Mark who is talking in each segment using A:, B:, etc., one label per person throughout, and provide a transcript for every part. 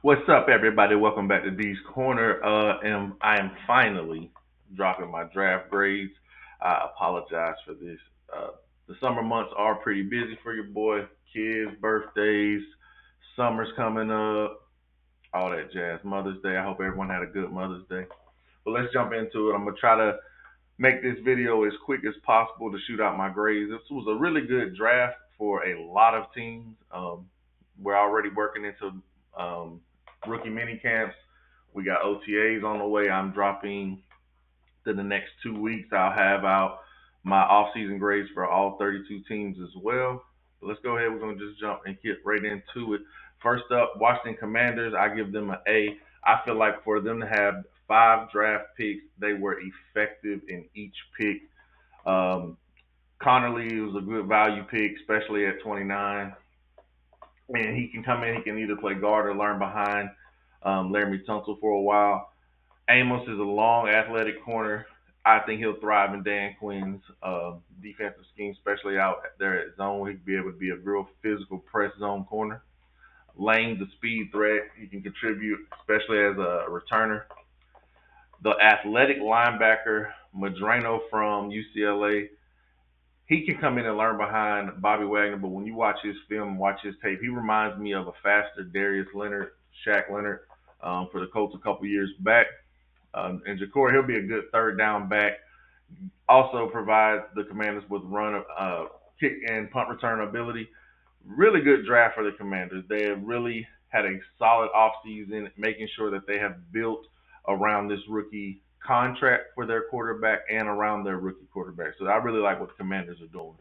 A: What's up, everybody? Welcome back to D's Corner. And I am finally dropping my draft grades. I apologize for this. Uh, the summer months are pretty busy for your boy. Kids, birthdays, summer's coming up, all that jazz. Mother's Day. I hope everyone had a good Mother's Day. But let's jump into it. I'm gonna try to make this video as quick as possible to shoot out my grades. This was a really good draft for a lot of teams. We're already working into rookie mini camps. We got OTAs on the way. I'm dropping in the next 2 weeks. I'll have out my off-season grades for all 32 teams as well. But let's go ahead. We're going to just jump and get right into it. First up, Washington Commanders. I give them an A. I feel like for them to have 5 draft picks, they were effective in each pick. Um, Connerly was a good value pick, especially at 29. And he can come in. He can either play guard or learn behind Laramie Tunsil for a while. Amos is a long, athletic corner. I think he'll thrive in Dan Quinn's defensive scheme, especially out there at zone. He'd be able to be a real physical press zone corner. Lane, the speed threat, he can contribute, especially as a returner. The athletic linebacker, Madrano from UCLA, he can come in and learn behind Bobby Wagner, but when you watch his film, watch his tape, he reminds me of a faster Darius Leonard, Shaq Leonard, for the Colts a couple years back. And Ja'Cory, he'll be a good third down back. Also provides the Commanders with run, kick, and punt return ability. Really good draft for the Commanders. They have really had a solid offseason, making sure that they have built around this rookie contract for their quarterback and around their rookie quarterback. So I really like what the Commanders are doing.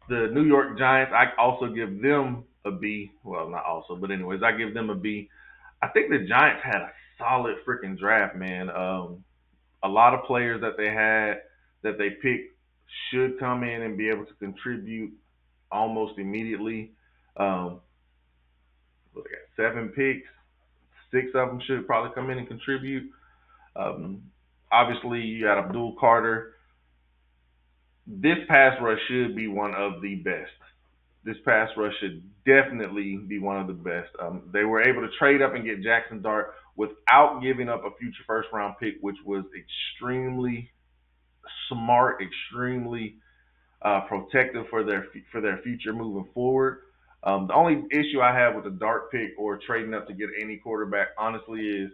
A: The New York Giants, I also give them a B. Well, not also, but anyways, I give them a B. I think the Giants had a solid freaking draft, man. A lot of players that they had that they picked should come in and be able to contribute almost immediately. Um, they got 7 picks. 6 of them should probably come in and contribute. Um, Obviously, you got Abdul Carter. This pass rush should be one of the best. This pass rush should definitely be one of the best. They were able to trade up and get Jackson Dart without giving up a future first round pick, which was extremely smart, extremely protective for their future moving forward. The only issue I have with the Dart pick or trading up to get any quarterback, honestly, is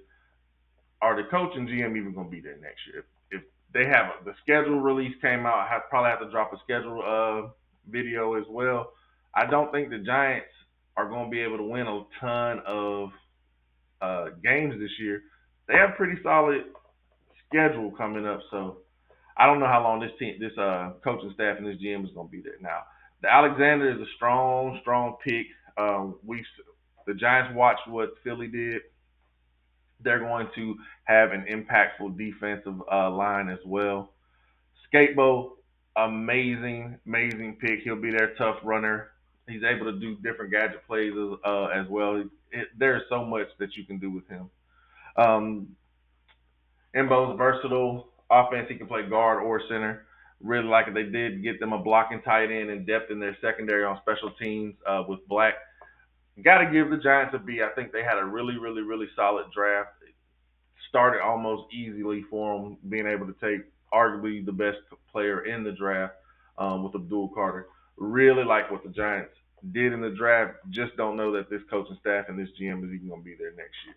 A: are the coach and GM even going to be there next year? If they have the schedule release came out, I probably have to drop a schedule video as well. I don't think the Giants are going to be able to win a ton of games this year. They have a pretty solid schedule coming up, so I don't know how long this coaching staff and this GM is going to be there. Now, the Alexander is a strong, strong pick. We the Giants watched what Philly did. They're going to have an impactful defensive line as well. Skatebo, amazing, amazing pick. He'll be their tough runner. He's able to do different gadget plays as well. There's so much that you can do with him. Um, Embo's versatile offense. He can play guard or center. Really like it. They did get them a blocking tight end and depth in their secondary on special teams with Black. Got to give the Giants a B. I think they had a really, really, really solid draft. It started almost easily for them, being able to take arguably the best player in the draft with Abdul Carter. Really like what the Giants did in the draft. Just don't know that this coaching staff and this GM is even going to be there next year.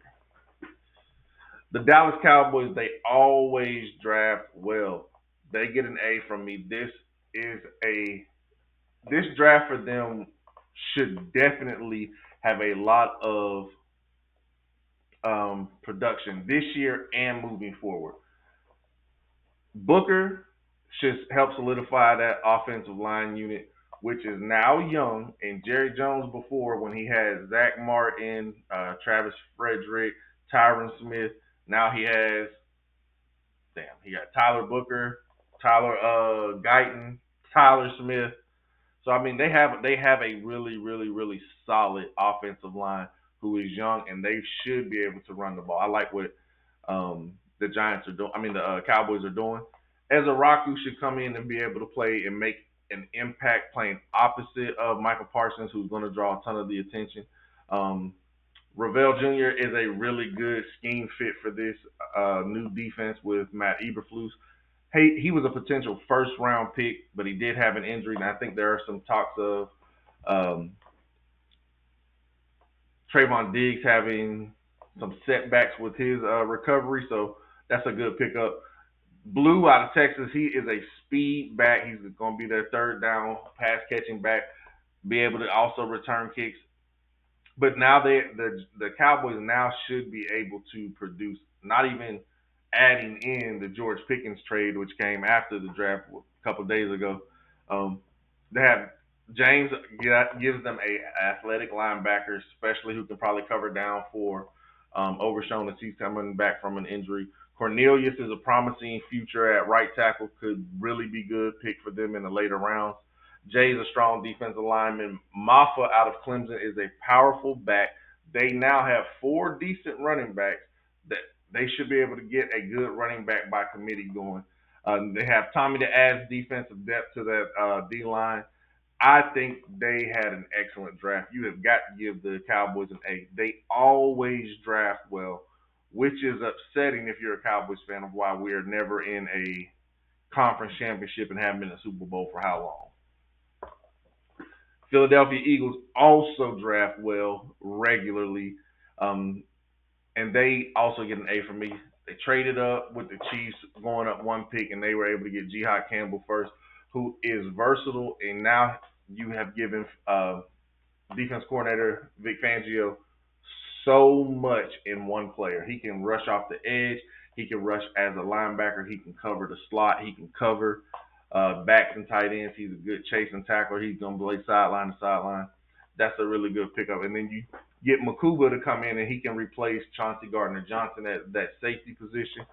A: The Dallas Cowboys, they always draft well. They get an A from me. Is a this draft for them should definitely have a lot of production this year and moving forward. Booker should help solidify that offensive line unit, which is now young. And Jerry Jones before, when he had Zach Martin, Travis Frederick, Tyron Smith. Now he got Tyler Booker, Tyler Guyton, Tyler Smith. So I mean, they have a really, really, really solid offensive line who is young, and they should be able to run the ball. I like what the Giants are doing. I mean, the Cowboys are doing. Ezra should come in and be able to play and make an impact, playing opposite of Michael Parsons, who's going to draw a ton of the attention. Ravel Jr. is a really good scheme fit for this new defense with Matt Eberflus. Hey, he was a potential first round pick, but he did have an injury, and I think there are some talks of um, Trayvon Diggs having some setbacks with his recovery, so that's a good pickup. Blue out of Texas, he is a speed back. He's going to be their third down pass catching back, be able to also return kicks. But now the Cowboys now should be able to produce. Not even adding in the George Pickens trade, which came after the draft a couple of days ago. Um, they have James gives them a athletic linebacker, especially who can probably cover down for Overshown as he's coming back from an injury. Cornelius is a promising future at right tackle, could really be good pick for them in the later rounds. Jay's a strong defensive lineman. Maffa out of Clemson is a powerful back. They now have four decent running backs that they should be able to get a good running back by committee going. They have Tommy to add defensive depth to that D line. I think they had an excellent draft. You have got to give the Cowboys an A. They always draft well, which is upsetting if you're a Cowboys fan of why we are never in a conference championship and haven't been in a Super Bowl for how long. Philadelphia Eagles also draft well regularly, um, and they also get an A for me. They traded up with the Chiefs, going up one pick, and they were able to get Jihad Campbell first, who is versatile. And now you have given defense coordinator Vic Fangio so much in one player. He can rush off the edge. He can rush as a linebacker. He can cover the slot. He can cover backs and tight ends. He's a good chasing tackler. He's going to play sideline to sideline. That's a really good pickup. And then you get Makuba to come in and he can replace Chauncey Gardner Johnson at that safety position.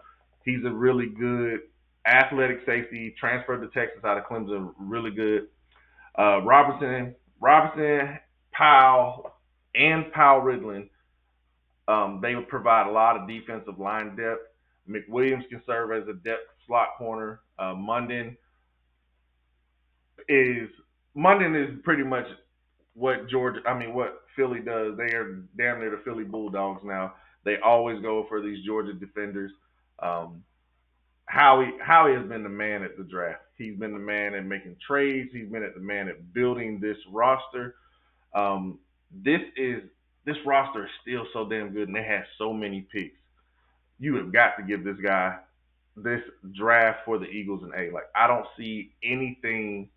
A: He's a really good athletic safety. Transferred to Texas out of Clemson. Really good. Robinson, Powell, and Powell Ridlin. They would provide a lot of defensive line depth. McWilliams can serve as a depth slot corner. Is Munden is pretty much what Philly does. They are damn near the Philly Bulldogs now. They always go for these Georgia defenders. Um, Howie has been the man at the draft. He's been the man at making trades. He's been the man at building this roster. Um, this is this roster is still so damn good, and they have so many picks. You have got to give this guy this draft for the Eagles an A. Like I don't see anything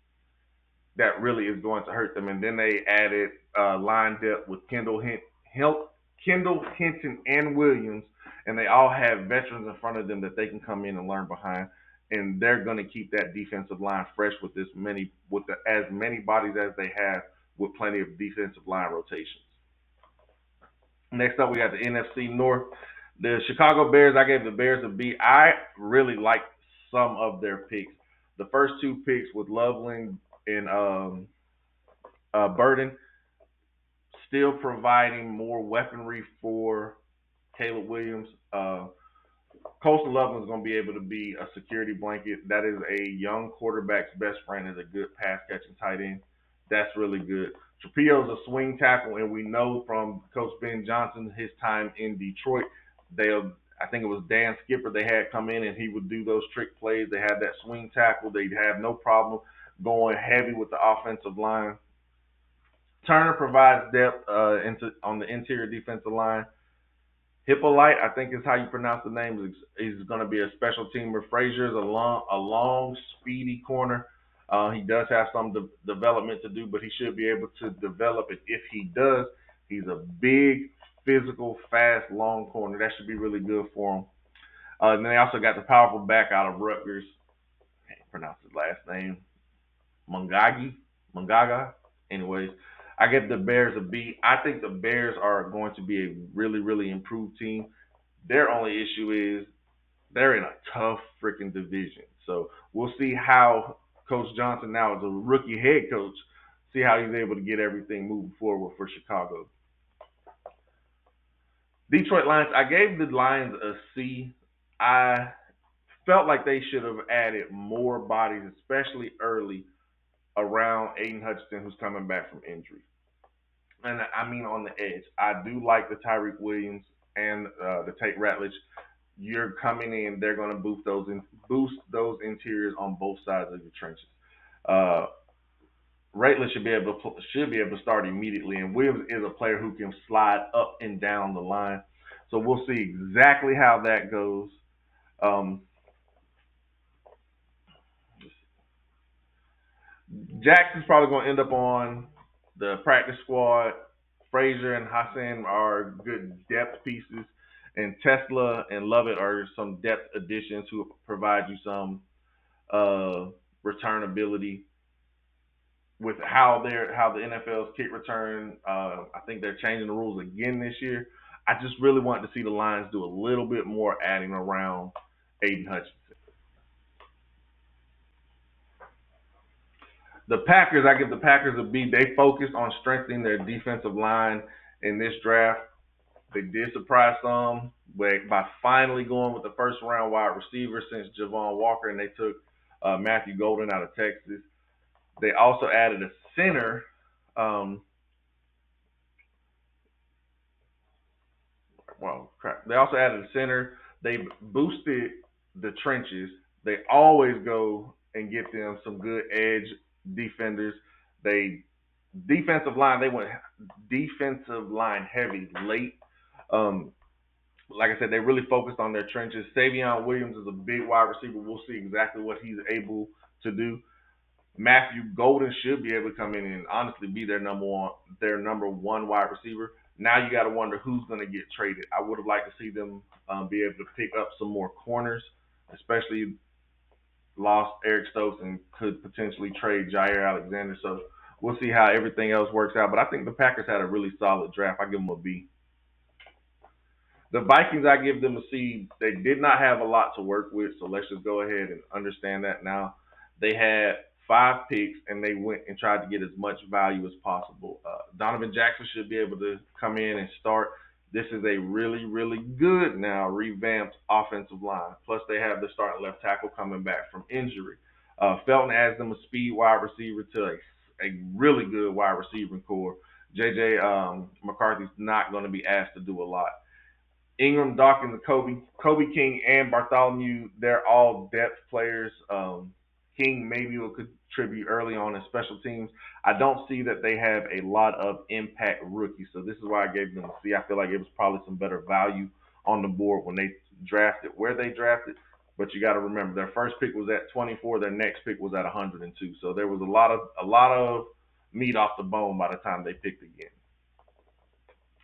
A: that really is going to hurt them. And then they added line depth with Kendall Hinton, and Williams, and they all have veterans in front of them that they can come in and learn behind. And they're going to keep that defensive line fresh as many bodies as they have, with plenty of defensive line rotations. Next up, we got the NFC North. The Chicago Bears. I gave the Bears a B. I really like some of their picks. The first two picks with Loveland and Burden, still providing more weaponry for Caleb Williams. Coastal Loveland is going to be able to be a security blanket. That is a young quarterback's best friend, is a good pass catching tight end. That's really good. Trapio's a swing tackle, and we know from Coach Ben Johnson his time in Detroit, I think it was Dan Skipper they had come in and he would do those trick plays. They had that swing tackle. They'd have no problem going heavy with the offensive line. Turner provides depth on the interior defensive line. Hippolyte, I think is how you pronounce the name, is going to be a special teamer. Frazier's a long, speedy corner. He does have some development to do, but he should be able to develop it if he does. He's a big, physical, fast, long corner. That should be really good for him. And then they also got the powerful back out of Rutgers. I can't pronounce his last name. Mungaga. Anyways, I give the Bears a B. I think the Bears are going to be a really, really improved team. Their only issue is they're in a tough freaking division. So we'll see how Coach Johnson, now as a rookie head coach, see how he's able to get everything moving forward for Chicago. Detroit Lions, I gave the Lions a C. I felt like they should have added more bodies, especially early, around Aiden Hutchinson, who's coming back from injury. and I mean on the edge. I do like the Tyreek Williams and the Tate Ratledge. You're coming in, they're going to boost those interiors on both sides of your trenches. Uh, Ratledge should be able to start immediately, and Williams is a player who can slide up and down the line. So we'll see exactly how that goes. Um, Jackson's probably going to end up on the practice squad. Frazier and Hassan are good depth pieces, and Tesla and Lovett are some depth additions who provide you some uh, returnability with how the NFL's kick return. I think they're changing the rules again this year. I just really want to see the Lions do a little bit more adding around Aiden Hutchinson. The Packers, I give the Packers a B. They focused on strengthening their defensive line in this draft. They did surprise some by finally going with the first round wide receiver since Javon Walker, and they took Matthew Golden out of Texas. They also added a center. Um, well, crap. They also added a center. They boosted the trenches. They always go and get them some good edge defenders. They defensive line. They went defensive line heavy late. Um, like I said, they really focused on their trenches. Savion Williams is a big wide receiver. We'll see exactly what he's able to do. Matthew Golden should be able to come in and honestly be their number one wide receiver. Now you got to wonder who's going to get traded. I would have liked to see them be able to pick up some more corners, especially lost Eric Stokes and could potentially trade Jair Alexander. So we'll see how everything else works out. But I think the Packers had a really solid draft. I give them a B. The Vikings, I give them a C. They did not have a lot to work with, so let's just go ahead and understand that now. They had 5 picks, and they went and tried to get as much value as possible. Donovan Jackson should be able to come in and start. This is a really, really good now revamped offensive line. Plus, they have the starting left tackle coming back from injury. Felton adds them a speed wide receiver to a really good wide receiving core. JJ McCarthy's not going to be asked to do a lot. Ingram, Dawkins, Kobe King, and Bartholomew, they're all depth players. King maybe will contribute early on in special teams. I don't see that they have a lot of impact rookies, so this is why I gave them a C. I feel like it was probably some better value on the board when they drafted where they drafted. But you got to remember, their first pick was at 24. Their next pick was at 102. So there was a lot of meat off the bone by the time they picked again.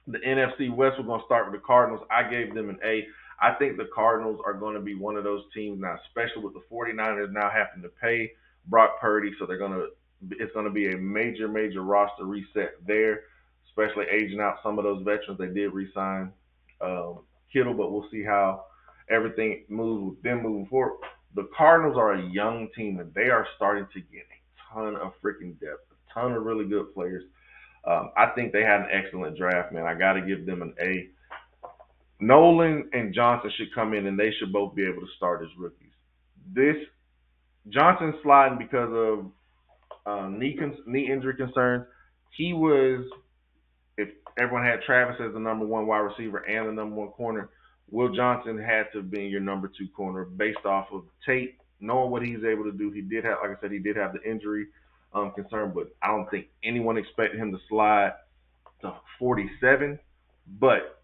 A: The NFC West, we're going to start with the Cardinals. I gave them an A. I think the Cardinals are going to be one of those teams now, especially with the 49ers now having to pay Brock Purdy. So it's going to be a major, major roster reset there, especially aging out some of those veterans. They did re-sign Kittle, but we'll see how everything moves with them moving forward. The Cardinals are a young team, and they are starting to get a ton of freaking depth, a ton of really good players. I think they had an excellent draft, man. I got to give them an A. Nolan and Johnson should come in, and they should both be able to start as rookies. This Johnson sliding because of knee injury concerns. He was, if everyone had Travis as the number one wide receiver and the number one corner, Will Johnson had to have been your number two corner based off of tape, knowing what he's able to do. He did have, like I said, he did have the injury concern, but I don't think anyone expected him to slide to 47. But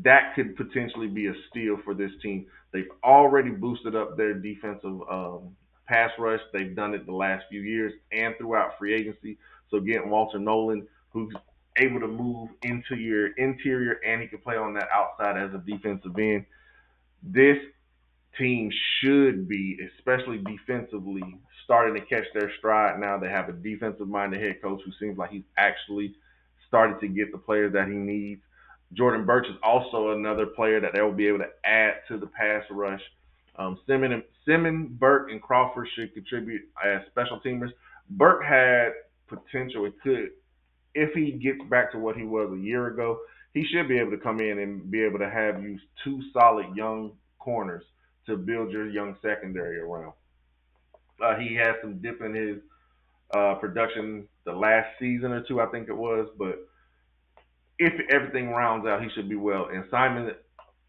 A: that could potentially be a steal for this team. They've already boosted up their defensive pass rush. They've done it the last few years and throughout free agency. So getting Walter Nolan, who's able to move into your interior and he can play on that outside as a defensive end. This team should be, especially defensively, starting to catch their stride now. They have a defensive-minded head coach who seems like he's actually started to get the players that he needs. Jordan Burch is also another player that they will be able to add to the pass rush. Simmons, Burke, and Crawford should contribute as special teamers. Burke had potential. It could, if he gets back to what he was a year ago, he should be able to come in and be able to have you two solid young corners to build your young secondary around. He had some dip in his production the last season or two, I think it was, but if everything rounds out, he should be well. And Simon,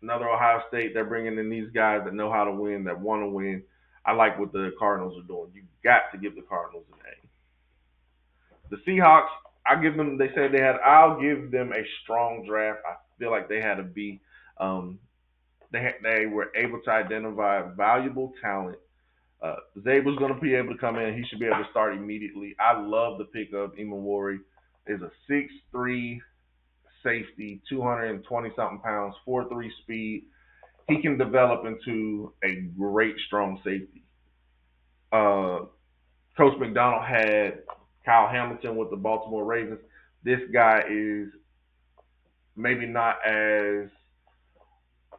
A: another Ohio State, they're bringing in these guys that know how to win, that want to win. I like what the Cardinals are doing. You got to give the Cardinals an A. The Seahawks, I give them. They said they had. I'll give them a strong draft. I feel like they had a B. Um, they were able to identify valuable talent. Zabel's going to be able to come in. He should be able to start immediately. I love the pick of Imawari. Is a 6'3" safety, 220 something pounds, 4'3" speed. He can develop into a great strong safety. Uh, Coach McDonald had Kyle Hamilton with the Baltimore Ravens. This guy is maybe not as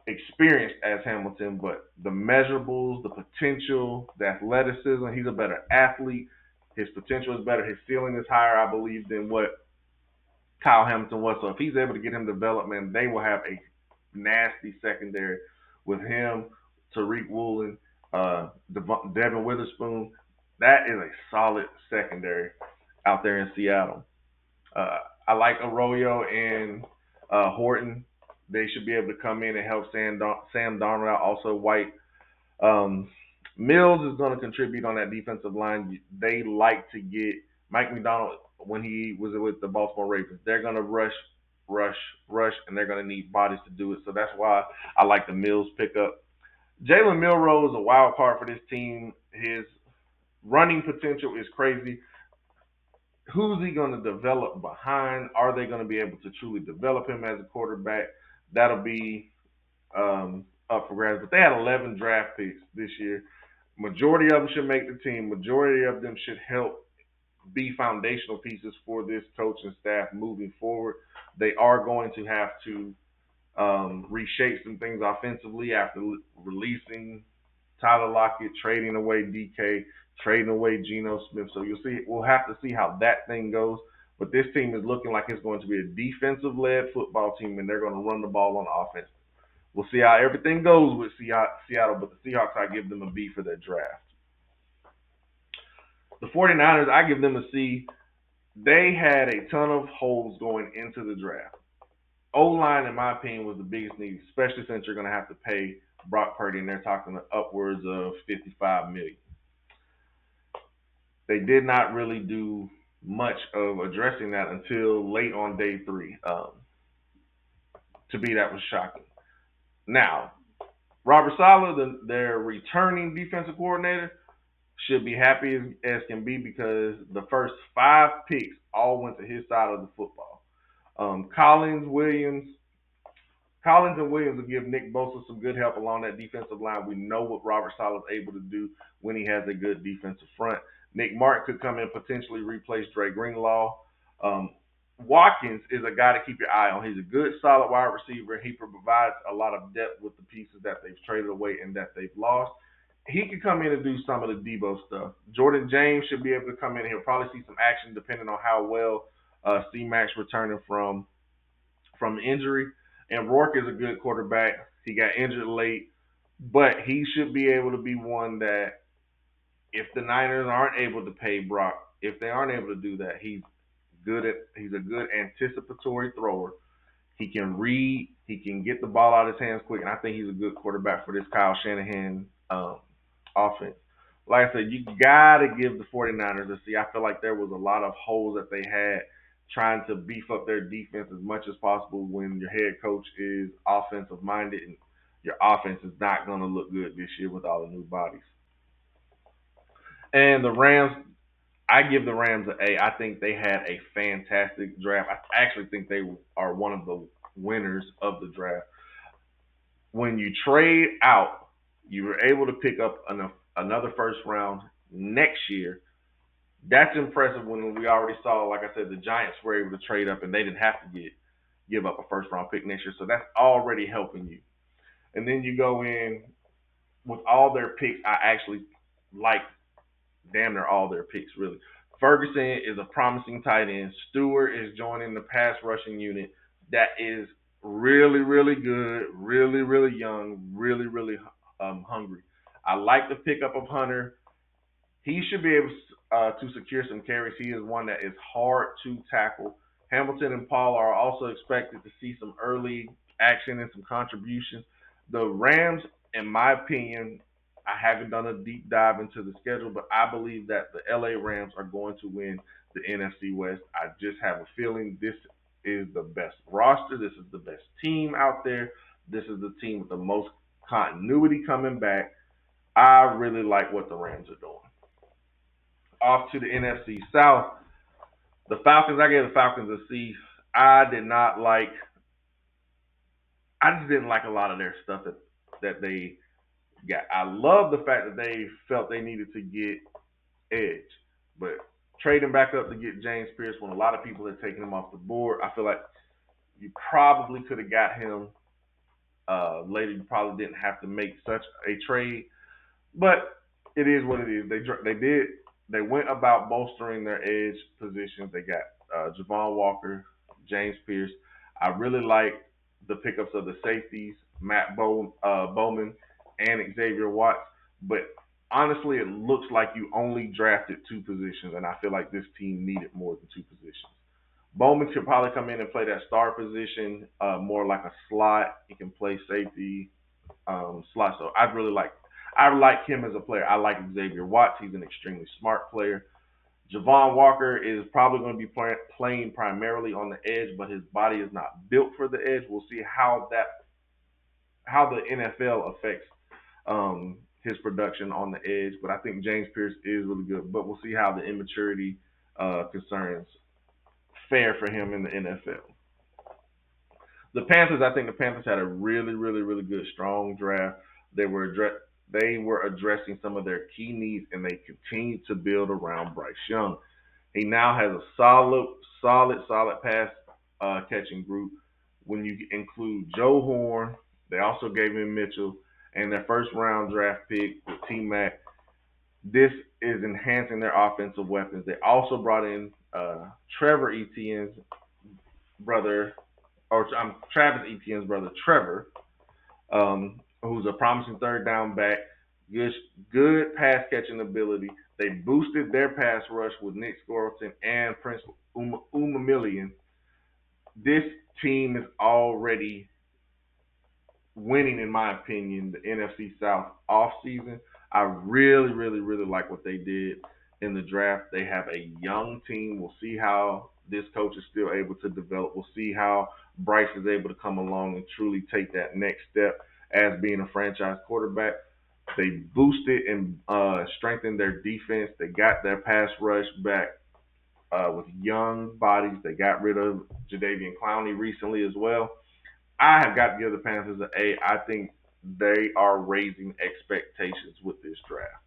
A: experienced as Hamilton, but the measurables, the potential, the athleticism, he's a better athlete. His potential is better. His ceiling is higher, I believe, than what Kyle Hamilton was. So if he's able to get him development, they will have a nasty secondary with him, Tariq Woolen, Devin Witherspoon. That is a solid secondary out there in Seattle. Uh, I like Arroyo and Horton. They should be able to come in and help Sam Darnold out. Also, White. Um, Mills is going to contribute on that defensive line. They like to get Mike McDonald when he was with the Baltimore Ravens. They're going to rush, rush, and they're going to need bodies to do it. So that's why I like the Mills pickup. Jalen Milroe is a wild card for this team. His running potential is crazy. Who's he going to develop behind? Are they going to be able to truly develop him as a quarterback? That'll be up for grabs. But they had 11 draft picks this year. Majority of them should make the team. Majority of them should help be foundational pieces for this coaching staff moving forward. They are going to have to reshape some things offensively after releasing Tyler Lockett, trading away DK, trading away Geno Smith. So you'll see, we'll have to see how that thing goes. But this team is looking like it's going to be a defensive-led football team, and they're going to run the ball on offense. We'll see how everything goes with Seattle, but the Seahawks, I give them a B for their draft. The 49ers, I give them a C. They had a ton of holes going into the draft. O-line, in my opinion, was the biggest need, especially since you're going to have to pay Brock Purdy, and they're talking upwards of $55 million. They did not really do much of addressing that until late on day three. To be that was shocking. Now, Robert Saleh, their returning defensive coordinator, should be happy as can be because the first 5 picks all went to his side of the football. Collins, Williams, Collins and Williams will give Nick Bosa some good help along that defensive line. We know what Robert Saleh is able to do when he has a good defensive front. Nick Martin could come in and potentially replace Dre Greenlaw. Um, Watkins is a guy to keep your eye on. He's a good, solid wide receiver. He provides a lot of depth with the pieces that they've traded away and that they've lost. He could come in and do some of the Debo stuff. Jordan James should be able to come in. He'll probably see some action depending on how well C-Max returning from injury. And Rourke is a good quarterback. He got injured late, but he should be able to be one that if the Niners aren't able to pay Brock, if they aren't able to do that, he's a good anticipatory thrower. He can read, he can get the ball out of his hands quick, and I think he's a good quarterback for this Kyle Shanahan offense. Like I said, you gotta give the 49ers a C. I feel like there was a lot of holes that they had trying to beef up their defense as much as possible when your head coach is offensive minded and your offense is not going to look good this year with all the new bodies. And the Rams, I give the Rams an A. I think they had a fantastic draft. I actually think they are one of the winners of the draft. When you trade out, you were able to pick up another first round next year. That's impressive when we already saw, like I said, the Giants were able to trade up and they didn't have to give up a first round pick next year. So that's already helping you. And then you go in with all their picks. I actually like damn near all their picks, really. Ferguson is a promising tight end. Stewart is joining the pass rushing unit that is really, really good, really, really young, really, really hungry. I like the pickup of Hunter. He should be able to secure some carries. He is one that is hard to tackle. Hamilton and Paul are also expected to see some early action and some contributions. The Rams, in my opinion, I haven't done a deep dive into the schedule, but I believe that the LA Rams are going to win the NFC West. I just have a feeling this is the best roster. This is the best team out there. This is the team with the most continuity coming back. I really like what the Rams are doing. Off to the NFC South. The Falcons, I gave the Falcons a C. I did not like. I just didn't like a lot of their stuff that they got. I love the fact that they felt they needed to get edge, but trading back up to get James Pierce when a lot of people had taken him off the board, I feel like you probably could have got him later. You probably didn't have to make such a trade, but it is what it is. They went about bolstering their edge positions. They got Javon Walker, James Pierce. I really like the pickups of the safeties, Bowman and Xavier Watts. But honestly, it looks like you only drafted two positions, and I feel like this team needed more than two positions. Bowman could probably come in and play that star position, more like a slot. He can play safety, slot. So I like him as a player. I like Xavier Watts. He's an extremely smart player. Javon Walker is probably going to be playing primarily on the edge, but his body is not built for the edge. We'll see how the NFL affects his production on the edge. But I think James Pierce is really good. But we'll see how the immaturity concerns fare for him in the NFL. The Panthers, I think the Panthers had a really, really, really good, strong draft. They were they were addressing some of their key needs, and they continued to build around Bryce Young. He now has a solid pass catching group. When you include Joe Horn, they also gave him Mitchell, and their first round draft pick with T Mac. This is enhancing their offensive weapons. They also brought in Trevor Etienne's brother, or Travis Etienne's brother, Trevor, who's a promising third down back. Good pass catching ability. They boosted their pass rush with Nick Scorleton and Prince Umamillion. This team is already winning, in my opinion, the NFC South off season. I really, really, really like what they did in the draft. They have a young team. We'll see how this coach is still able to develop. We'll see how Bryce is able to come along and truly take that next step as being a franchise quarterback. They boosted and strengthened their defense. They got their pass rush back with young bodies. They got rid of Jadeveon Clowney recently as well. I have got to give the Panthers an A. I think they are raising expectations with this draft.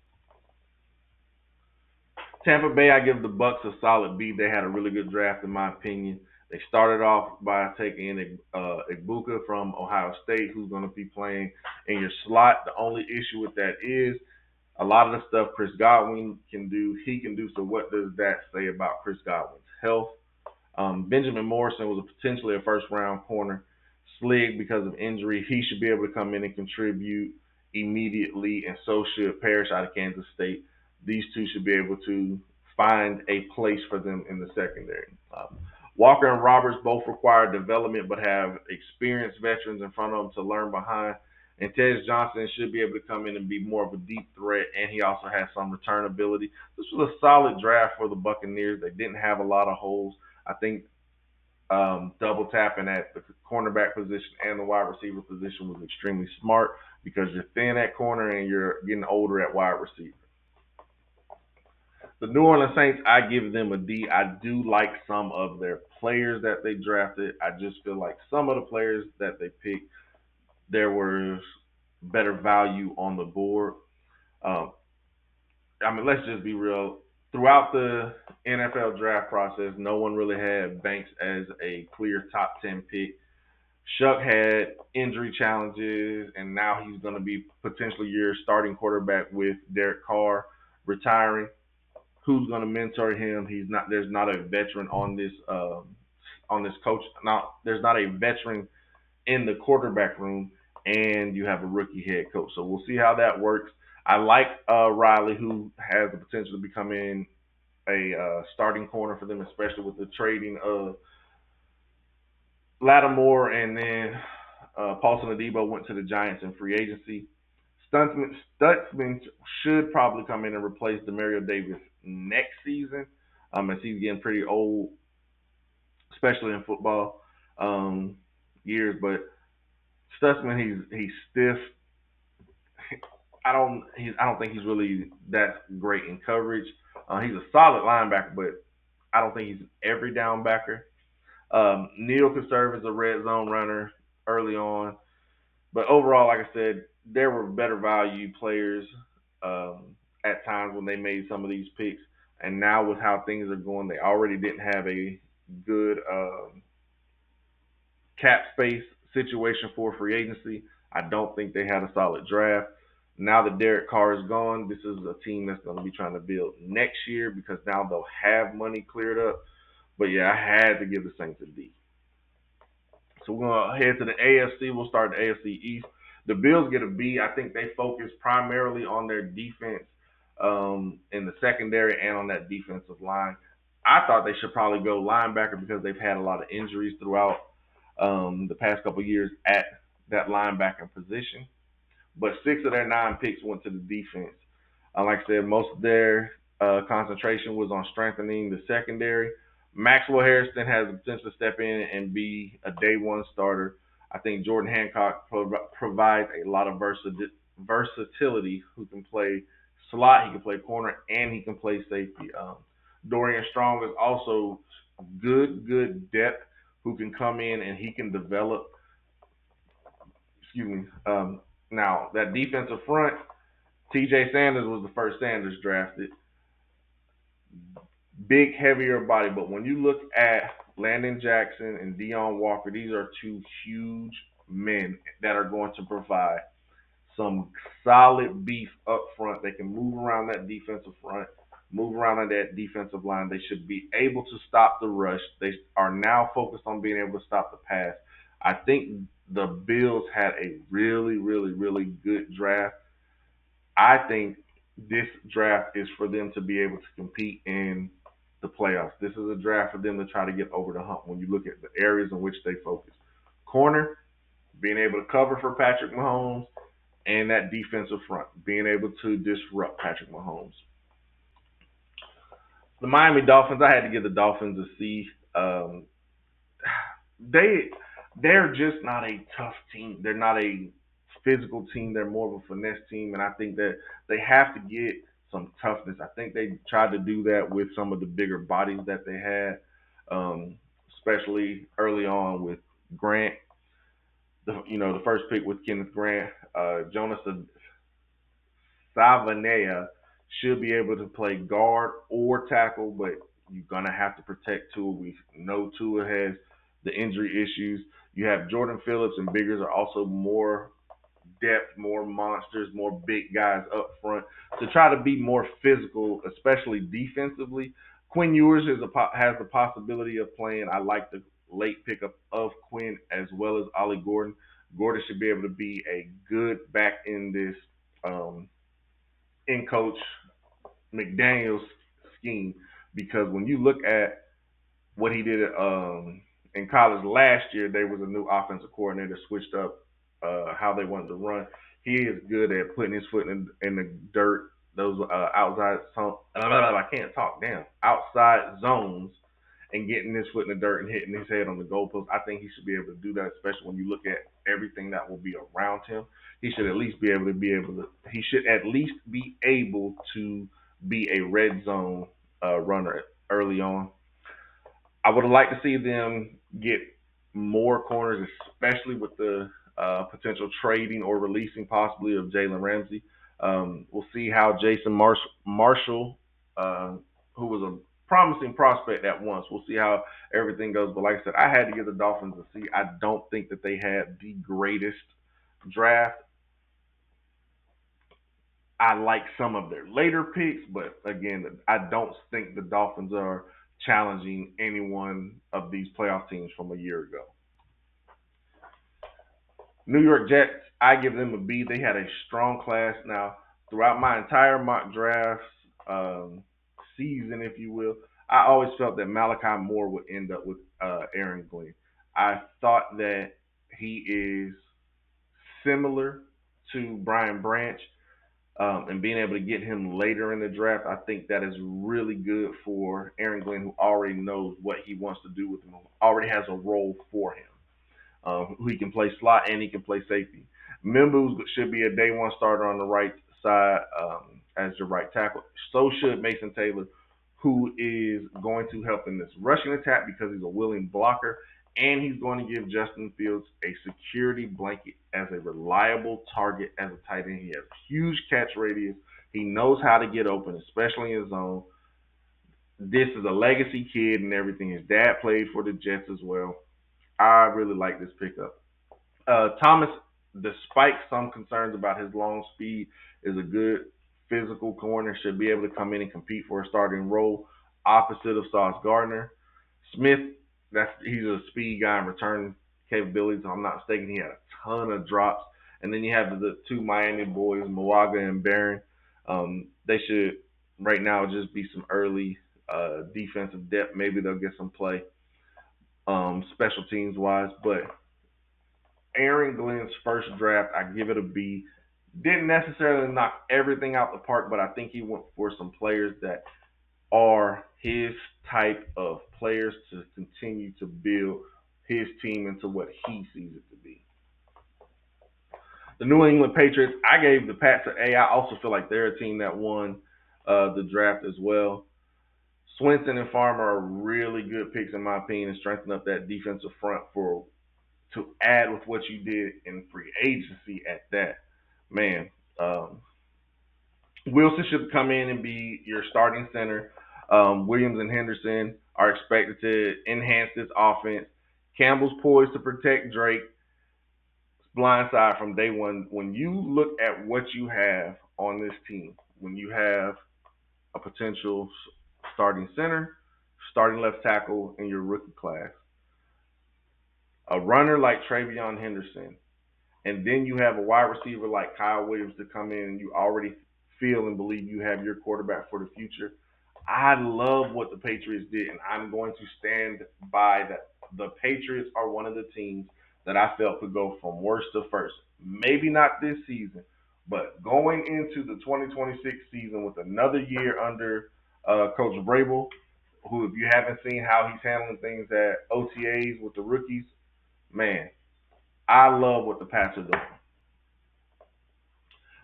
A: Tampa Bay, I give the Bucks a solid B. They had a really good draft, in my opinion. They started off by taking in Ibuka from Ohio State, who's going to be playing in your slot. The only issue with that is a lot of the stuff Chris Godwin can do, he can do. So what does that say about Chris Godwin's health? Benjamin Morrison was potentially a first-round corner. Slig, because of injury, he should be able to come in and contribute immediately, and so should Parrish out of Kansas State. These two should be able to find a place for them in the secondary. Walker and Roberts both require development but have experienced veterans in front of them to learn behind. And Tej Johnson should be able to come in and be more of a deep threat, and he also has some return ability. This was a solid draft for the Buccaneers. They didn't have a lot of holes. I think double tapping at the cornerback position and the wide receiver position was extremely smart because you're thin at corner and you're getting older at wide receiver. The New Orleans Saints, I give them a D. I do like some of their players that they drafted. I just feel like some of the players that they picked, there was better value on the board. Um, let's just be real. Throughout the NFL draft process, no one really had Banks as a clear top 10 pick. Shuck had injury challenges, and now he's going to be potentially your starting quarterback with Derek Carr retiring. Who's going to mentor him? He's not. There's not a veteran on this coach. Now, there's not a veteran in the quarterback room, and you have a rookie head coach. So we'll see how that works. I like Riley, who has the potential to become in a starting corner for them, especially with the trading of Lattimore and then Paulson Adebo went to the Giants in free agency. Stutzman should probably come in and replace Demario Davis next season, as he's getting pretty old, especially in football years. But Stutzman, he's stiff. I don't think he's really that great in coverage. He's a solid linebacker, but I don't think he's an every down backer. Neal could serve as a red zone runner early on, but overall, like I said, there were better value players at times when they made some of these picks. And now with how things are going, they already didn't have a good cap space situation for free agency. I don't think they had a solid draft. Now that Derek Carr is gone, this is a team that's going to be trying to build next year because now they'll have money cleared up. But yeah, I had to give the Saints a D. So we're going to head to the AFC. We'll start the AFC East. The Bills get a B. I think they focus primarily on their defense in the secondary and on that defensive line. I thought they should probably go linebacker because they've had a lot of injuries throughout the past couple of years at that linebacker position. But 6 of their 9 picks went to the defense. Like I said, most of their concentration was on strengthening the secondary. Maxwell Harrison has the potential to step in and be a day one starter. I think Jordan Hancock provides a lot of versatility. Who can play slot, he can play corner, and he can play safety. Dorian Strong is also good depth who can come in and he can develop. Excuse me. Now that defensive front, T.J. Sanders was the first Sanders drafted. Big, heavier body, but when you look at Landon Jackson and Deion Walker, these are two huge men that are going to provide some solid beef up front. They can move around that defensive front, move around on that defensive line. They should be able to stop the rush. They are now focused on being able to stop the pass. I think the Bills had a really good draft. I think this draft is for them to be able to compete in the playoffs. This is a draft for them to try to get over the hump when you look at the areas in which they focus. Corner, being able to cover for Patrick Mahomes, and that defensive front, being able to disrupt Patrick Mahomes. The Miami Dolphins, I had to give the Dolphins a C. They they're just not a tough team. They're not a physical team. They're more of a finesse team, and I think that they have to get some toughness. I think they tried to do that with some of the bigger bodies that they had, especially early on with Grant. The first pick with Kenneth Grant, Jonas Savanea should be able to play guard or tackle, but you're gonna have to protect Tua. We know Tua has the injury issues. You have Jordan Phillips and Biggers are also more depth, more monsters, more big guys up front to try to be more physical, especially defensively. Quinn Ewers has the possibility of playing. I like the late pickup of Quinn as well as Ollie Gordon. Gordon should be able to be a good back in this in coach McDaniel's scheme because when you look at what he did in college last year, there was a new offensive coordinator switched up how they wanted to run. He is good at putting his foot in the dirt, those I can't talk, damn, outside zones and getting his foot in the dirt and hitting his head on the goalpost. I think he should be able to do that, especially when you look at everything that will be around him. He should at least he should at least be able to be a red zone runner early on. I would have liked to see them get more corners, especially with the potential trading or releasing possibly of Jalen Ramsey. We'll see how Marshall, who was a promising prospect at once, we'll see how everything goes. But like I said, I had to give the Dolphins a C. I don't think that they had the greatest draft. I like some of their later picks, but again, I don't think the Dolphins are challenging any one of these playoff teams from a year ago. New York Jets, I give them a B. They had a strong class. Now, throughout my entire mock draft season, if you will, I always felt that Malachi Moore would end up with Aaron Glenn. I thought that he is similar to Brian Branch, and being able to get him later in the draft, I think that is really good for Aaron Glenn, who already knows what he wants to do with him, already has a role for him. Who he can play slot and he can play safety. Mimbu should be a day one starter on the right side as your right tackle. So should Mason Taylor, who is going to help in this rushing attack because he's a willing blocker, and he's going to give Justin Fields a security blanket as a reliable target as a tight end. He has huge catch radius. He knows how to get open, especially in zone. This is a legacy kid and everything. His dad played for the Jets as well. I really like this pickup. Thomas, despite some concerns about his long speed, is a good physical corner. Should be able to come in and compete for a starting role, opposite of Sauce Gardner. Smith, he's a speed guy and return capabilities. If I'm not mistaken, he had a ton of drops. And then you have the two Miami boys, Mawaga and Barron. They should right now just be some early defensive depth. Maybe they'll get some play special teams wise, but Aaron Glenn's first draft, I give it a B. Didn't necessarily knock everything out the park, but I think he went for some players that are his type of players to continue to build his team into what he sees it to be. The New England Patriots, I gave the Pats an A. I also feel like they're a team that won the draft as well. Swinson and Farmer are really good picks in my opinion and strengthen up that defensive front for to add with what you did in free agency at that. Man, um, Wilson should come in and be your starting center. Williams and Henderson are expected to enhance this offense. Campbell's poised to protect Drake. Blindside from day one. When you look at what you have on this team, when you have a potential starting center, starting left tackle in your rookie class, a runner like Travion Henderson, and then you have a wide receiver like Kyle Williams to come in and you already feel and believe you have your quarterback for the future. I love what the Patriots did, and I'm going to stand by that. The Patriots are one of the teams that I felt could go from worst to first. Maybe not this season, but going into the 2026 season with another year under Coach Vrabel, who, if you haven't seen how he's handling things at OTAs with the rookies, man, I love what the Pats are doing.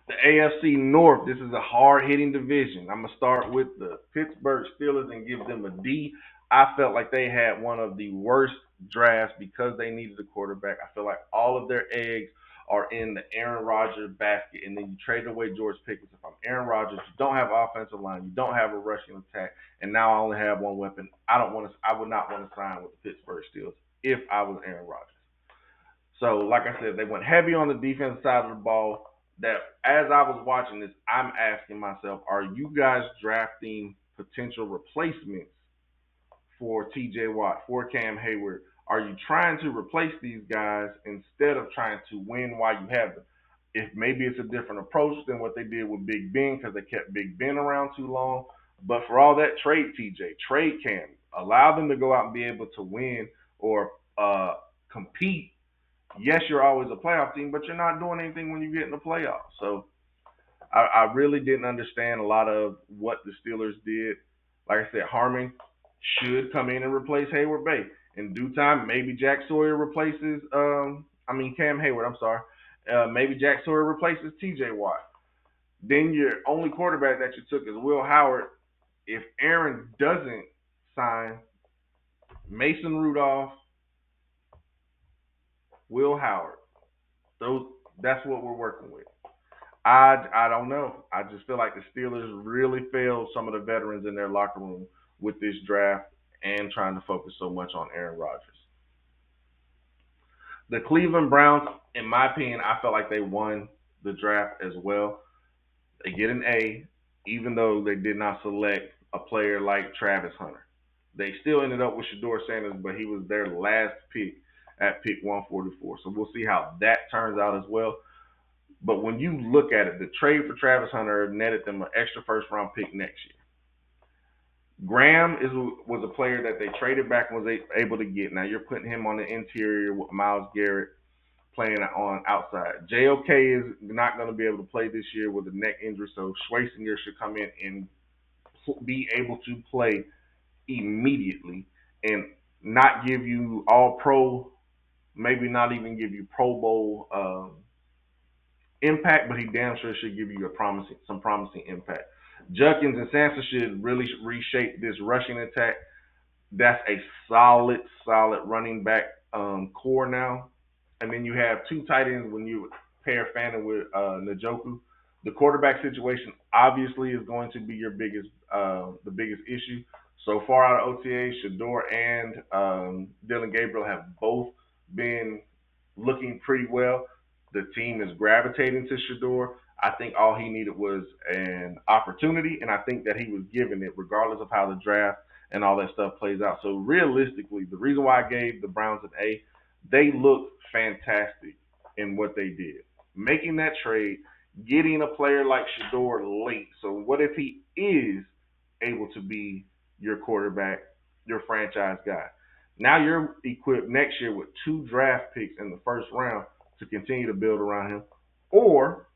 A: The AFC North, this is a hard hitting division. I'm going to start with the Pittsburgh Steelers and give them a D. I felt like they had one of the worst drafts because they needed a quarterback. I feel like all of their eggs are in the Aaron Rodgers basket, and then you trade away George Pickens. If I'm Aaron Rodgers, you don't have offensive line, you don't have a rushing attack, and now I only have one weapon. I would not want to sign with the Pittsburgh Steelers if I was Aaron Rodgers. So, like I said, they went heavy on the defensive side of the ball. That as I was watching this, I'm asking myself, are you guys drafting potential replacements for TJ Watt, for Cam Hayward? Are you trying to replace these guys instead of trying to win while you have them? If maybe it's a different approach than what they did with Big Ben because they kept Big Ben around too long. But for all that, trade TJ, trade Cam, allow them to go out and be able to win or compete. Yes, you're always a playoff team, but you're not doing anything when you get in the playoffs. So I really didn't understand a lot of what the Steelers did. Like I said, Harmon should come in and replace Hayward Bay. In due time, maybe Jack Sawyer replaces, Cam Hayward, I'm sorry. Maybe Jack Sawyer replaces TJ Watt. Then your only quarterback that you took is Will Howard. If Aaron doesn't sign Mason Rudolph, Will Howard, that's what we're working with. I don't know. I just feel like the Steelers really failed some of the veterans in their locker room with this draft and trying to focus so much on Aaron Rodgers. The Cleveland Browns, in my opinion, I felt like they won the draft as well. They get an A, even though they did not select a player like Travis Hunter. They still ended up with Shedeur Sanders, but he was their last pick at pick 144. So we'll see how that turns out as well. But when you look at it, the trade for Travis Hunter netted them an extra first round pick next year. Graham was a player that they traded back and was able to get. Now you're putting him on the interior with Miles Garrett playing on outside. JOK is not going to be able to play this year with a neck injury, so Schwasinger should come in and be able to play immediately and not give you all pro, maybe not even give you Pro Bowl impact, but he damn sure should give you some promising impact. Judkins and Sansa should really reshape this rushing attack. That's a solid running back core now. And then you have two tight ends when you pair Fannin with Njoku. The quarterback situation obviously is going to be the biggest issue. So far out of OTA, Shador and Dylan Gabriel have both been looking pretty well. The team is gravitating to Shador. I think all he needed was an opportunity, and I think that he was given it, regardless of how the draft and all that stuff plays out. So realistically, the reason why I gave the Browns an A, they looked fantastic in what they did. Making that trade, getting a player like Shador late. So what if he is able to be your quarterback, your franchise guy? Now you're equipped next year with two draft picks in the first round to continue to build around him. Or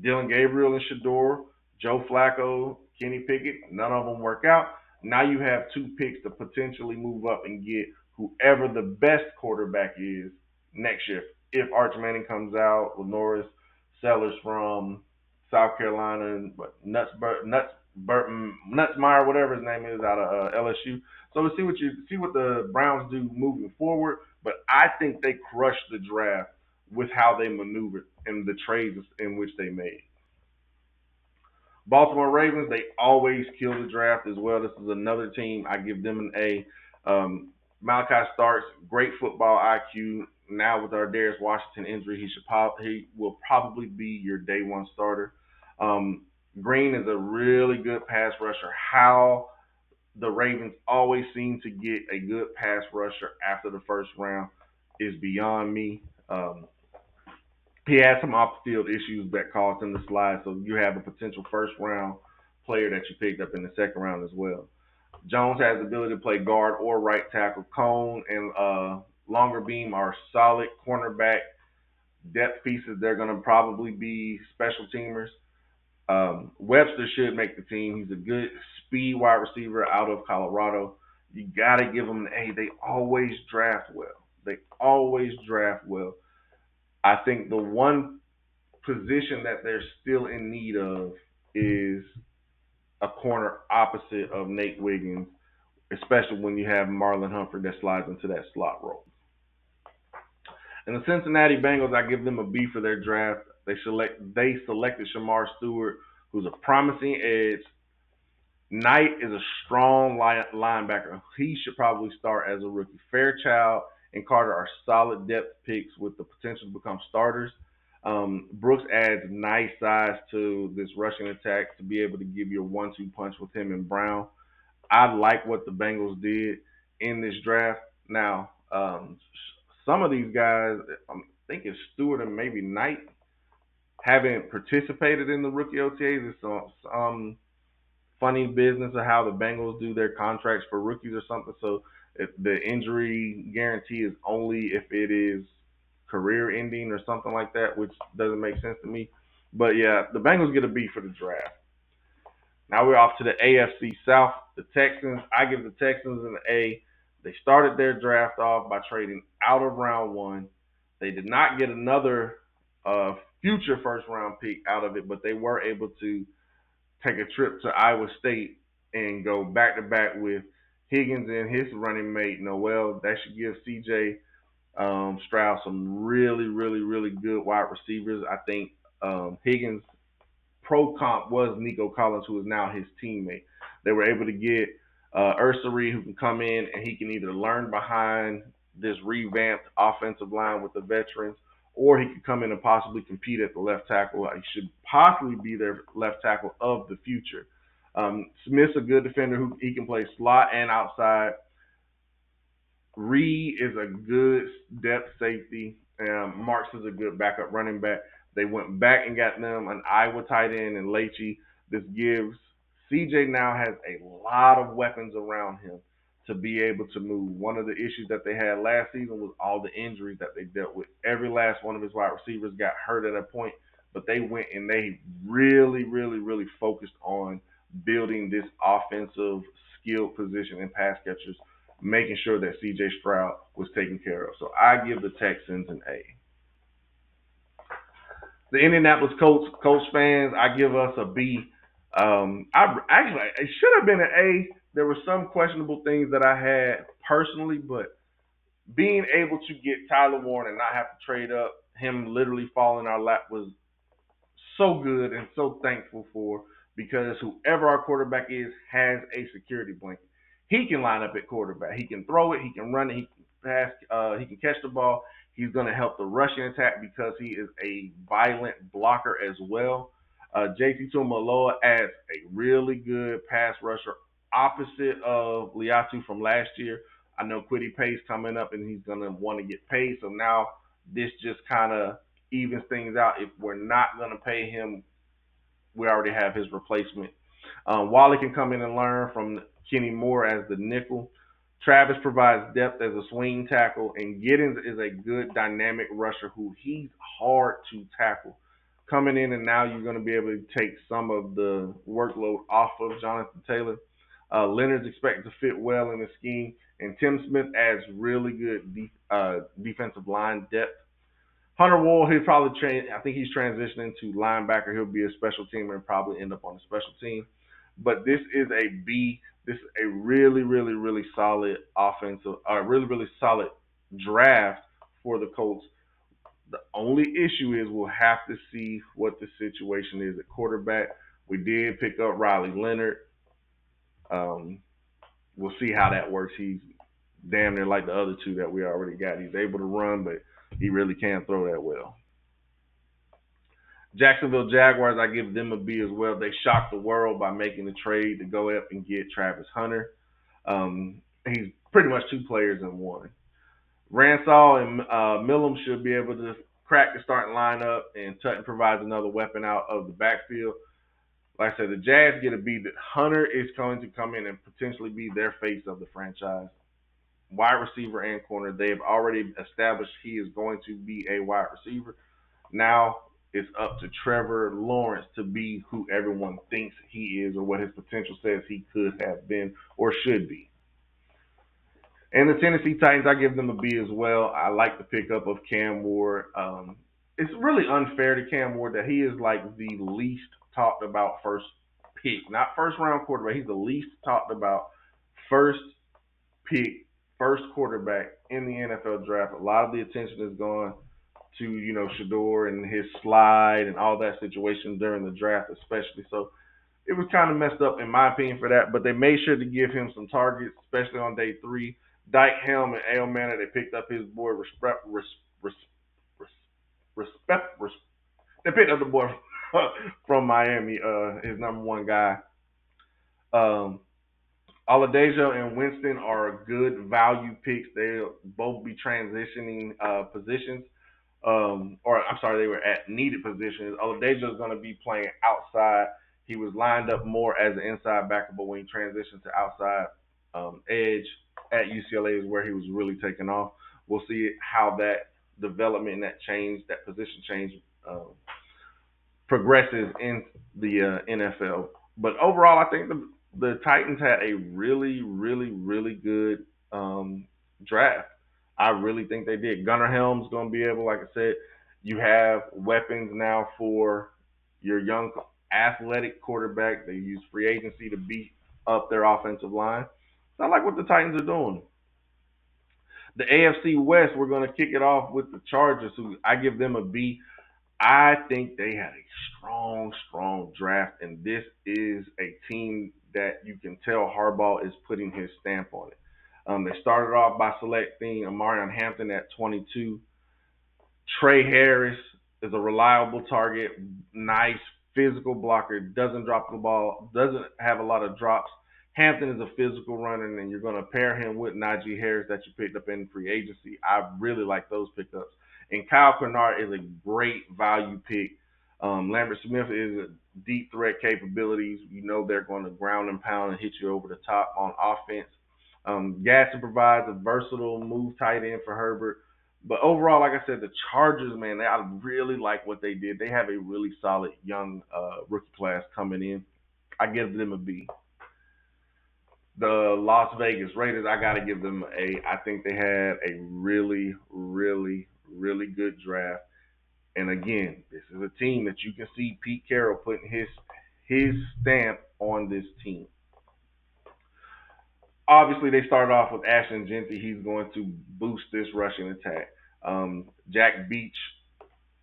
A: Dylan Gabriel and Shador, Joe Flacco, Kenny Pickett, none of them work out. Now you have two picks to potentially move up and get whoever the best quarterback is next year. If Arch Manning comes out, Lenoris Sellers from South Carolina, but Nutsmeyer, whatever his name is, out of LSU. So we'll see what the Browns do moving forward. But I think they crushed the draft with how they maneuvered and the trades in which they made. Baltimore Ravens, they always kill the draft as well. This is another team. I give them an A. Malachi Starks, great football IQ. Now with our Darius Washington injury, he will probably be your day one starter. Um, Green is a really good pass rusher. How the Ravens always seem to get a good pass rusher after the first round is beyond me. He had some off the field issues that caused him to slide, so you have a potential first round player that you picked up in the second round as well. Jones has the ability to play guard or right tackle. Cone and Longer Beam are solid cornerback depth pieces. They're going to probably be special teamers. Webster should make the team. He's a good speed wide receiver out of Colorado. You got to give them an A. They always draft well. They always draft well. I think the one position that they're still in need of is a corner opposite of Nate Wiggins, especially when you have Marlon Humphrey that slides into that slot role. And the Cincinnati Bengals, I give them a B for their draft. They selected Shamar Stewart, who's a promising edge. Knight is a strong linebacker. He should probably start as a rookie. Fairchild and Carter are solid depth picks with the potential to become starters. Brooks adds nice size to this rushing attack to be able to give you a 1-2 punch with him and Brown. I like what the Bengals did in this draft. Now, some of these guys, I'm thinking Stewart and maybe Knight, haven't participated in the rookie OTAs. It's some funny business of how the Bengals do their contracts for rookies or something. So if the injury guarantee is only if it is career ending or something like that, which doesn't make sense to me. But yeah, the Bengals get a B for the draft. Now we're off to the AFC South. The Texans, I give the Texans an A. They started their draft off by trading out of round one. They did not get another future first round pick out of it, but they were able to take a trip to Iowa State and go back to back with Higgins and his running mate Noel. That should give CJ Stroud some really good wide receivers. I think Higgins pro comp was Nico Collins, who is now his teammate. They were able to get Ursary, who can come in and he can either learn behind this revamped offensive line with the veterans, or he could come in and possibly compete at the left tackle. He should possibly be their left tackle of the future. Smith's a good defender who he can play slot and outside. Reed is a good depth safety. Marks is a good backup running back. They went back and got them an Iowa tight end and Leachy. This gives CJ now has a lot of weapons around him to be able to move. One of the issues that they had last season was all the injuries that they dealt with. Every last one of his wide receivers got hurt at a point, but they went and they really, really, really focused on building this offensive skilled position in pass catchers, making sure that CJ Stroud was taken care of. So I give the Texans an A. The Indianapolis Colts fans, I give us a B. I actually it should have been an A. There were some questionable things that I had personally, but being able to get Tyler Warren and not have to trade up, him literally falling in our lap was so good and so thankful for, because whoever our quarterback is has a security blanket. He can line up at quarterback. He can throw it. He can run it. He can pass. He can catch the ball. He's going to help the rushing attack because he is a violent blocker as well. JT Tuimoloau adds a really good pass rusher opposite of Liatu from last year. I know Kwity Paye's coming up and he's going to want to get paid. So now this just kind of evens things out. If we're not going to pay him, we already have his replacement. Wally can come in and learn from Kenny Moore as the nickel. Travis provides depth as a swing tackle, and Giddens is a good dynamic rusher who he's hard to tackle. Coming in, and now you're going to be able to take some of the workload off of Jonathan Taylor. Leonard's expected to fit well in the scheme, and Tim Smith adds really good defensive line depth. Hunter Wall, he'll probably I think he's transitioning to linebacker. He'll be a special teamer and probably end up on the special team. But this is a B. This is a really, really, really solid offensive, really, really solid draft for the Colts. The only issue is we'll have to see what the situation is at quarterback. We did pick up Riley Leonard. We'll see how that works. He's damn near like the other two that we already got. He's able to run, but he really can't throw that well. Jacksonville Jaguars, I give them a B as well. They shocked the world by making the trade to go up and get Travis Hunter. He's pretty much two players in one. Ransall and Millam should be able to crack the starting lineup, and Tutton provides another weapon out of the backfield. Like I said, the Jags get a B. That Hunter is going to come in and potentially be their face of the franchise. Wide receiver and corner, they have already established he is going to be a wide receiver. Now it's up to Trevor Lawrence to be who everyone thinks he is, or what his potential says he could have been or should be. And the Tennessee Titans, I give them a B as well. I like the pickup of Cam Ward. It's really unfair to Cam Ward that he is like the least talked about first pick, not first round quarterback. He's the least talked about first pick, first quarterback in the NFL draft. A lot of the attention is gone to, Shador and his slide and all that situation during the draft, especially. So it was kind of messed up in my opinion for that, but they made sure to give him some targets, especially on day 3. Dyke Helm and Ale Manor, they picked up his boy they picked up the boy from Miami, his number one guy. Oladejo and Winston are good value picks. They'll both be transitioning positions. They were at needed positions. Oladejo is going to be playing outside. He was lined up more as an inside backer, but when he transitioned to outside edge at UCLA is where he was really taking off. We'll see how that development and that position change progresses in the NFL. But overall, I think the Titans had a really, really, really good draft. I really think they did. Gunnar Helm's going to be able, like I said, you have weapons now for your young athletic quarterback. They use free agency to beat up their offensive line. So I like what the Titans are doing. The AFC West, we're going to kick it off with the Chargers, who I give them a B. I think they had a strong, strong draft, and this is a team that you can tell Harbaugh is putting his stamp on it. They started off by selecting Amarion Hampton at 22. Trey Harris is a reliable target, nice physical blocker, doesn't drop the ball, doesn't have a lot of drops. Hampton is a physical runner, and you're going to pair him with Najee Harris that you picked up in free agency. I really like those pickups. And Kyle Kernard is a great value pick. Lambert Smith is a deep threat capabilities. You know they're going to ground and pound and hit you over the top on offense. Gasson provides a versatile move tight end for Herbert. But overall, like I said, the Chargers, man, I really like what they did. They have a really solid young rookie class coming in. I give them a B. The Las Vegas Raiders, I got to give them an A. I think they had a really, really, really good draft. And again, this is a team that you can see Pete Carroll putting his stamp on this team. Obviously, they started off with Ashton Genty. He's going to boost this rushing attack. Jack Beach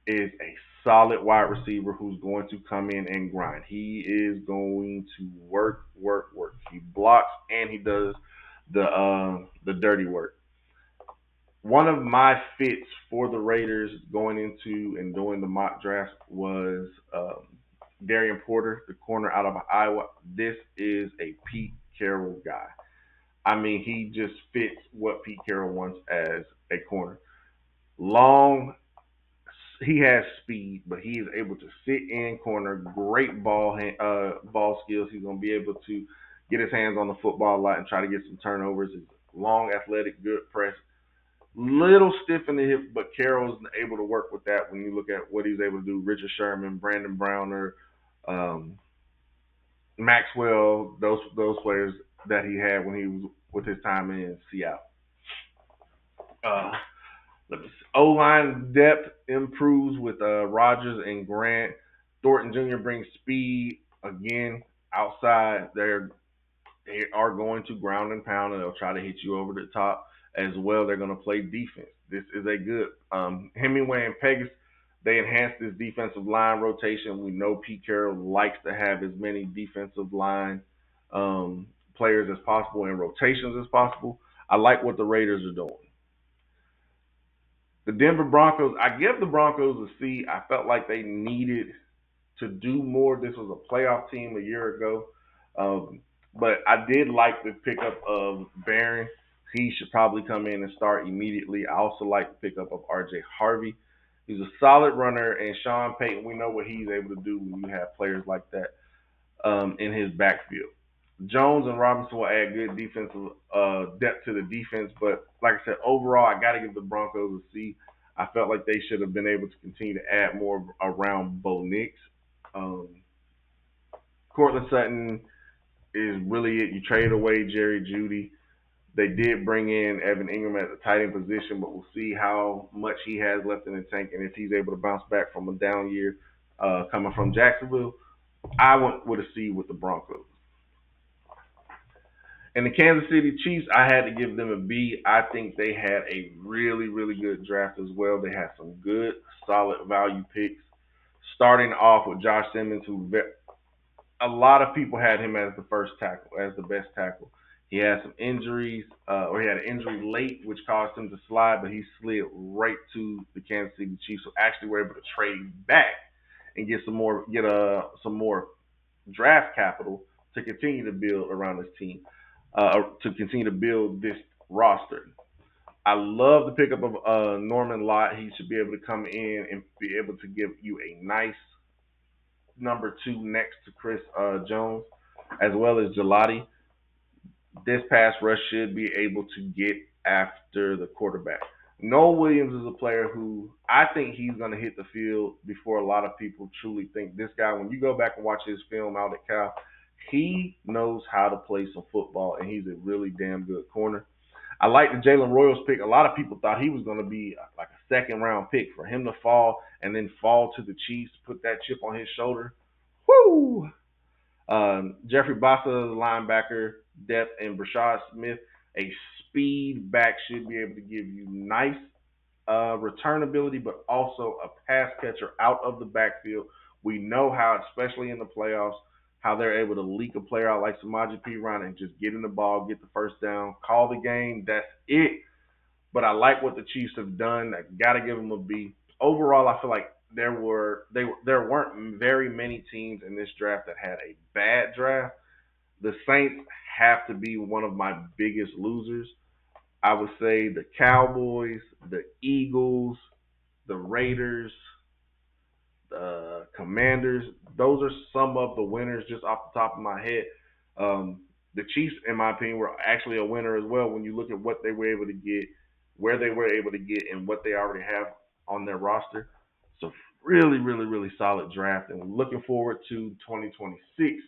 A: is a solid wide receiver who's going to come in and grind. He is going to work, work, work. He blocks and he does the dirty work. One of my fits for the Raiders going into and doing the mock draft was Darian Porter, the corner out of Iowa. This is a Pete Carroll guy. I mean, he just fits what Pete Carroll wants as a corner. Long, he has speed, but he is able to sit in corner. Great ball skills. He's going to be able to get his hands on the football a lot and try to get some turnovers. He's long, athletic, good press. Little stiff in the hip, but Carroll's able to work with that when you look at what he's able to do. Richard Sherman, Brandon Browner, um, Maxwell, those players that he had when he was with his time in Seattle. Uh, Let me see. O line depth improves with Rogers and Grant. Thornton Jr. brings speed again outside. They are going to ground and pound and they'll try to hit you over the top as well. They're going to play defense. This is a good Hemingway and Pegas. They enhance this defensive line rotation. We know Pete Carroll likes to have as many defensive line players as possible and rotations as possible. I like what the Raiders are doing. The Denver Broncos, I give the Broncos a C. I felt like they needed to do more. This was a playoff team a year ago. But I did like the pickup of Barron. He should probably come in and start immediately. I also like the pickup of RJ Harvey. He's a solid runner, and Sean Payton, we know what he's able to do when you have players like that in his backfield. Jones and Robinson will add good defensive depth to the defense, but like I said, overall, I got to give the Broncos a C. I felt like they should have been able to continue to add more around Bo Nix. Um, Cortland Sutton is really it. You trade away Jerry Jeudy. They did bring in Evan Ingram at the tight end position, but we'll see how much he has left in the tank and if he's able to bounce back from a down year coming from Jacksonville. I went with a C with the Broncos. And the Kansas City Chiefs, I had to give them a B. I think they had a really, really good draft as well. They had some good, solid value picks. Starting off with Josh Simmons, who a lot of people had him as the first tackle, as the best tackle. He had some injuries, or he had an injury late, which caused him to slide, but he slid right to the Kansas City Chiefs. So actually, we're able to trade back and some more draft capital to continue to build around this team, to continue to build this roster. I love the pickup of Norman Lott. He should be able to come in and be able to give you a nice number two next to Chris Jones, as well as Gelati. This pass rush should be able to get after the quarterback. Noah Williams is a player who I think he's going to hit the field before a lot of people truly think. This guy, when you go back and watch his film out at Cal, he knows how to play some football, and he's a really damn good corner. I like the Jalen Royals pick. A lot of people thought he was going to be like a second round pick for him to fall and then fall to the Chiefs, put that chip on his shoulder. Woo! Jeffrey Bossa, linebacker, depth, and Brashad Smith, a speed back, should be able to give you nice return ability, but also a pass catcher out of the backfield. We know how, especially in the playoffs, how they're able to leak a player out like Samaje Perine and just get in the ball, get the first down, call the game. That's it. But I like what the Chiefs have done. I got to give them a B. Overall, I feel like there weren't very many teams in this draft that had a bad draft. The Saints have to be one of my biggest losers. I would say the Cowboys, the Eagles, the Raiders, Commanders. Those are some of the winners just off the top of my head. The Chiefs, in my opinion, were actually a winner as well when you look at what they were able to get, where they were able to get, and what they already have on their roster. So really, really, really solid draft, and looking forward to 2026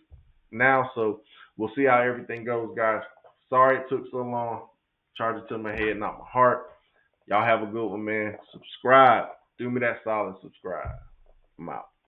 A: now. So we'll see how everything goes, guys. Sorry it took so long. Charge it to my head, not my heart. Y'all have a good one, man. Subscribe. Do me that solid. Subscribe. I'm out.